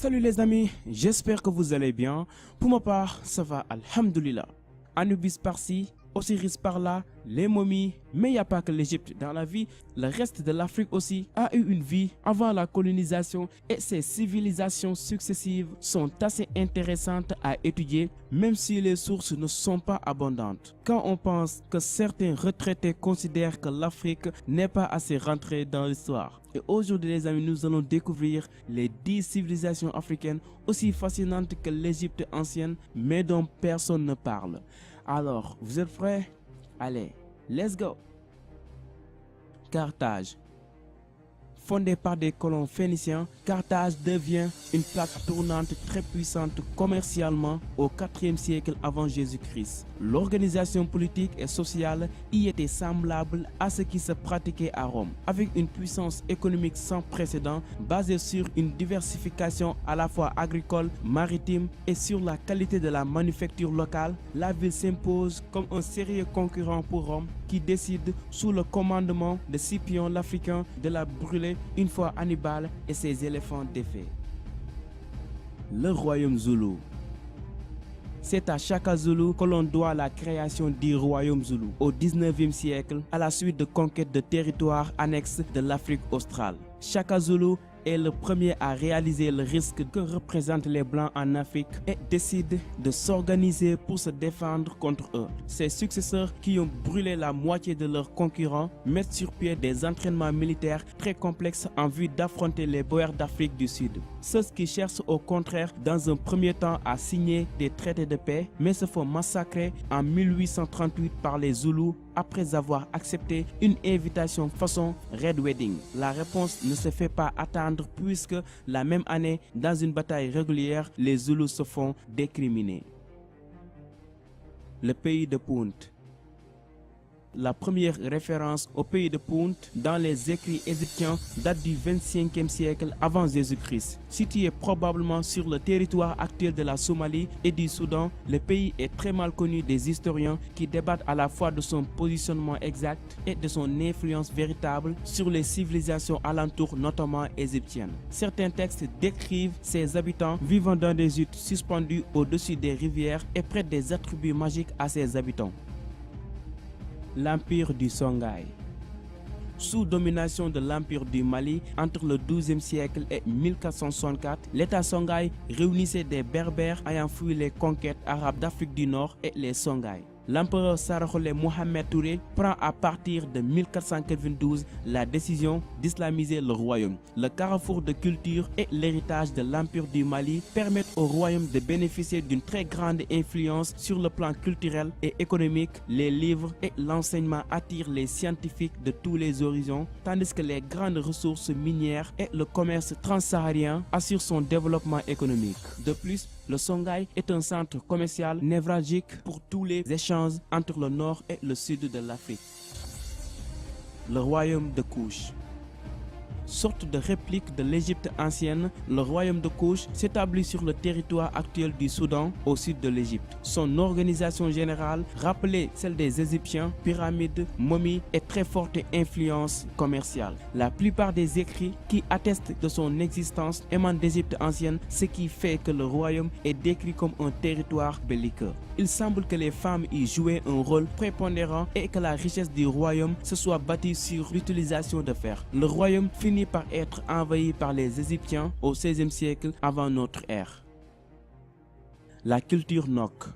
Salut les amis, j'espère que vous allez bien. Pour ma part, ça va, alhamdoulilah. Anubis par-ci, Osiris par-là, les momies, mais il n'y a pas que l'Égypte dans la vie. Le reste de l'Afrique aussi a eu une vie avant la colonisation et ces civilisations successives sont assez intéressantes à étudier, même si les sources ne sont pas abondantes. Quand on pense que certains retraités considèrent que l'Afrique n'est pas assez rentrée dans l'histoire. Et aujourd'hui les amis, nous allons découvrir les 10 civilisations africaines aussi fascinantes que l'Égypte ancienne, mais dont personne ne parle. Alors, vous êtes prêts? Allez, let's go! Carthage. Fondée par des colons phéniciens, Carthage devient une plaque tournante très puissante commercialement au IVe siècle avant Jésus-Christ. L'organisation politique et sociale y était semblable à ce qui se pratiquait à Rome, avec une puissance économique sans précédent basée sur une diversification à la fois agricole, maritime et sur la qualité de la manufacture locale. La ville s'impose comme un sérieux concurrent pour Rome qui décide sous le commandement de Scipion l'Africain de la brûler une fois Hannibal et ses éléphants défaits. Le royaume Zoulou. C'est à Shaka Zulu que l'on doit la création du royaume Zoulou au 19e siècle à la suite de conquêtes de territoires annexes de l'Afrique australe. Shaka Zulu est le premier à réaliser le risque que représentent les Blancs en Afrique et décide de s'organiser pour se défendre contre eux. Ses successeurs, qui ont brûlé la moitié de leurs concurrents, mettent sur pied des entraînements militaires très complexes en vue d'affronter les Boers d'Afrique du Sud. Ceux qui cherchent au contraire dans un premier temps à signer des traités de paix, mais se font massacrer en 1838 par les Zoulous après avoir accepté une invitation façon Red Wedding. La réponse ne se fait pas attendre puisque la même année, dans une bataille régulière, les Zoulous se font décriminer. Le pays de Punt. La première référence au pays de Punt dans les écrits égyptiens date du 25e siècle avant Jésus-Christ. Situé probablement sur le territoire actuel de la Somalie et du Soudan, le pays est très mal connu des historiens qui débattent à la fois de son positionnement exact et de son influence véritable sur les civilisations alentours, notamment égyptiennes. Certains textes décrivent ses habitants vivant dans des huttes suspendues au-dessus des rivières et prêtent des attributs magiques à ses habitants. L'Empire du Songhai. Sous domination de l'Empire du Mali entre le XIIe siècle et 1464, l'État Songhai réunissait des Berbères ayant fui les conquêtes arabes d'Afrique du Nord et les Songhai. L'empereur Sarakholé Mohamed Touré prend à partir de 1492 la décision d'islamiser le royaume. Le carrefour de culture et l'héritage de l'Empire du Mali permettent au royaume de bénéficier d'une très grande influence sur le plan culturel et économique. Les livres et l'enseignement attirent les scientifiques de tous les horizons, tandis que les grandes ressources minières et le commerce transsaharien assurent son développement économique. De plus, le Songhai est un centre commercial névralgique pour tous les échanges entre le nord et le sud de l'Afrique. Le royaume de Kouch. Sorte de réplique de l'Égypte ancienne, le royaume de Kouch s'établit sur le territoire actuel du Soudan, au sud de l'Égypte. Son organisation générale rappelait celle des Égyptiens, pyramides, momies et très forte influence commerciale. La plupart des écrits qui attestent de son existence émanent d'Égypte ancienne, ce qui fait que le royaume est décrit comme un territoire belliqueux. Il semble que les femmes y jouaient un rôle prépondérant et que la richesse du royaume se soit bâtie sur l'utilisation de fer. Le royaume finit par être envahi par les Égyptiens au XVIe siècle avant notre ère. La culture Nok.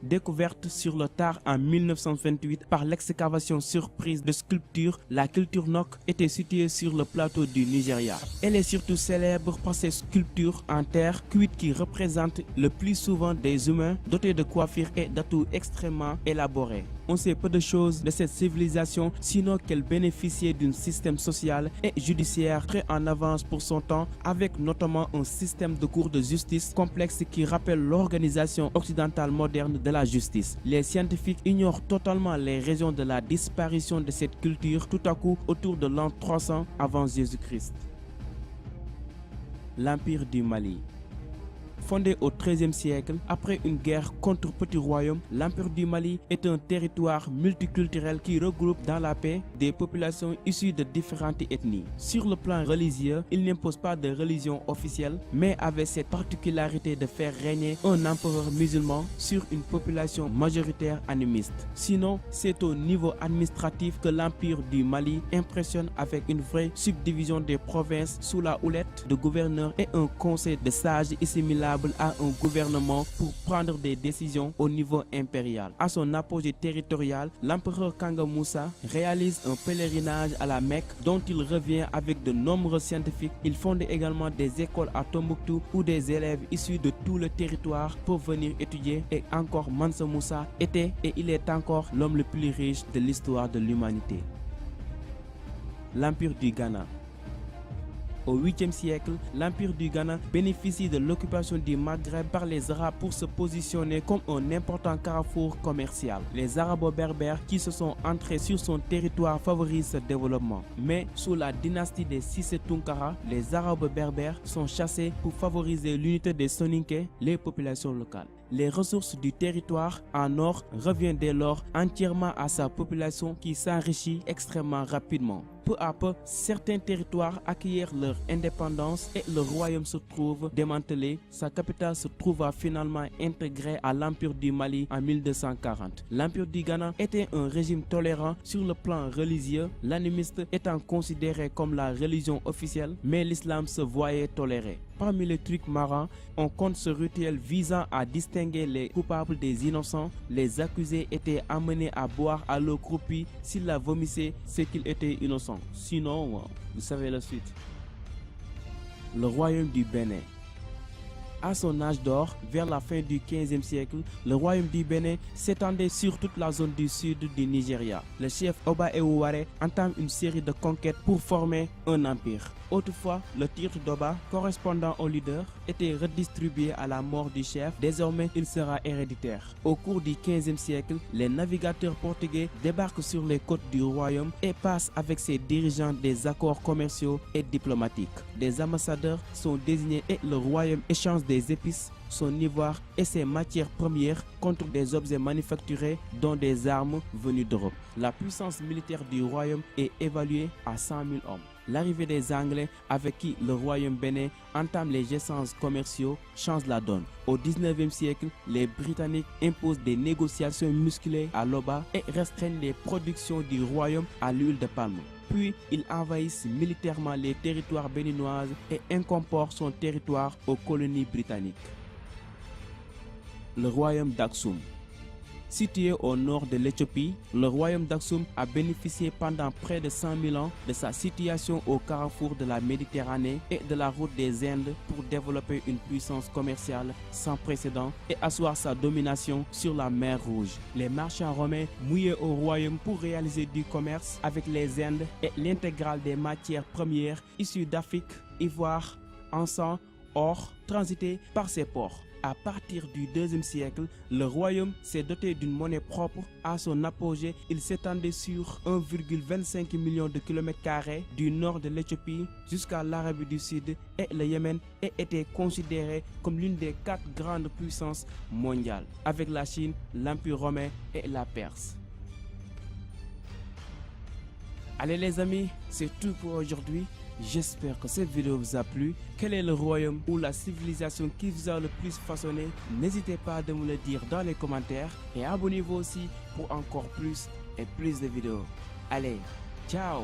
Découverte sur le tard en 1928 par l'excavation surprise de sculptures, la culture Nok était située sur le plateau du Nigeria. Elle est surtout célèbre par ses sculptures en terre cuite qui représentent le plus souvent des humains dotés de coiffures et d'atouts extrêmement élaborés. On sait peu de choses de cette civilisation, sinon qu'elle bénéficiait d'un système social et judiciaire très en avance pour son temps, avec notamment un système de cours de justice complexe qui rappelle l'organisation occidentale moderne de la justice. Les scientifiques ignorent totalement les raisons de la disparition de cette culture tout à coup autour de l'an 300 avant Jésus-Christ. L'Empire du Mali. Fondé au XIIIe siècle, après une guerre contre Petit Royaume, l'Empire du Mali est un territoire multiculturel qui regroupe dans la paix des populations issues de différentes ethnies. Sur le plan religieux, il n'impose pas de religion officielle, mais avait cette particularité de faire régner un empereur musulman sur une population majoritaire animiste. Sinon, c'est au niveau administratif que l'Empire du Mali impressionne avec une vraie subdivision des provinces sous la houlette de gouverneurs et un conseil de sages assimilable à un gouvernement pour prendre des décisions au niveau impérial. À son apogée territorial, l'empereur Kanga Moussa réalise un pèlerinage à la Mecque dont il revient avec de nombreux scientifiques. Il fonde également des écoles à Tombouctou où des élèves issus de tout le territoire peuvent venir étudier, et encore Mansa Moussa était et il est encore l'homme le plus riche de l'histoire de l'humanité. L'Empire du Ghana. Au 8e siècle, l'Empire du Ghana bénéficie de l'occupation du Maghreb par les Arabes pour se positionner comme un important carrefour commercial. Les Arabo-Berbères qui se sont entrés sur son territoire favorisent ce développement. Mais sous la dynastie des Cissé Tounkara, les Arabo-Berbères sont chassés pour favoriser l'unité des Soninké, les populations locales. Les ressources du territoire en or reviennent dès lors entièrement à sa population qui s'enrichit extrêmement rapidement. Peu à peu, certains territoires acquièrent leur indépendance et le royaume se trouve démantelé. Sa capitale se trouva finalement intégrée à l'Empire du Mali en 1240. L'Empire du Ghana était un régime tolérant sur le plan religieux, l'animisme étant considéré comme la religion officielle, mais l'islam se voyait toléré. Parmi les trucs marrants, on compte ce rituel visant à distinguer les coupables des innocents. Les accusés étaient amenés à boire à l'eau croupie. S'ils la vomissaient, c'est qu'ils étaient innocents. Sinon, vous savez la suite. Le royaume du Bénin. À son âge d'or, vers la fin du XVe siècle, le royaume du Bénin s'étendait sur toute la zone du sud du Nigeria. Le chef Oba Ewuware entame une série de conquêtes pour former un empire. Autrefois, le titre d'Oba, correspondant au leader, était redistribué à la mort du chef. Désormais, il sera héréditaire. Au cours du XVe siècle, les navigateurs portugais débarquent sur les côtes du royaume et passent avec ses dirigeants des accords commerciaux et diplomatiques. Des ambassadeurs sont désignés et le royaume échange des épices, son ivoire et ses matières premières contre des objets manufacturés dont des armes venues d'Europe. La puissance militaire du royaume est évaluée à 100 000 hommes. L'arrivée des Anglais avec qui le royaume bénin entame les échanges commerciaux change la donne. Au 19e siècle, les Britanniques imposent des négociations musclées à l'Oba et restreignent les productions du royaume à l'huile de palme. Puis, ils envahissent militairement les territoires béninoises et incorporent son territoire aux colonies britanniques. Le royaume d'Aksum. Situé au nord de l'Éthiopie, le royaume d'Aksum a bénéficié pendant près de 100 000 ans de sa situation au carrefour de la Méditerranée et de la route des Indes pour développer une puissance commerciale sans précédent et asseoir sa domination sur la mer Rouge. Les marchands romains mouillaient au royaume pour réaliser du commerce avec les Indes et l'intégrale des matières premières issues d'Afrique, ivoire, encens, or, transité par ces ports. À partir du IIe siècle, le royaume s'est doté d'une monnaie propre. À son apogée, il s'étendait sur 1,25 million de kilomètres carrés du nord de l'Éthiopie jusqu'à l'Arabie du Sud et le Yémen et était considéré comme l'une des 4 grandes puissances mondiales, avec la Chine, l'Empire romain et la Perse. Allez les amis, c'est tout pour aujourd'hui. J'espère que cette vidéo vous a plu. Quel est le royaume ou la civilisation qui vous a le plus façonné? N'hésitez pas à me le dire dans les commentaires et abonnez-vous aussi pour encore plus et plus de vidéos. Allez, ciao!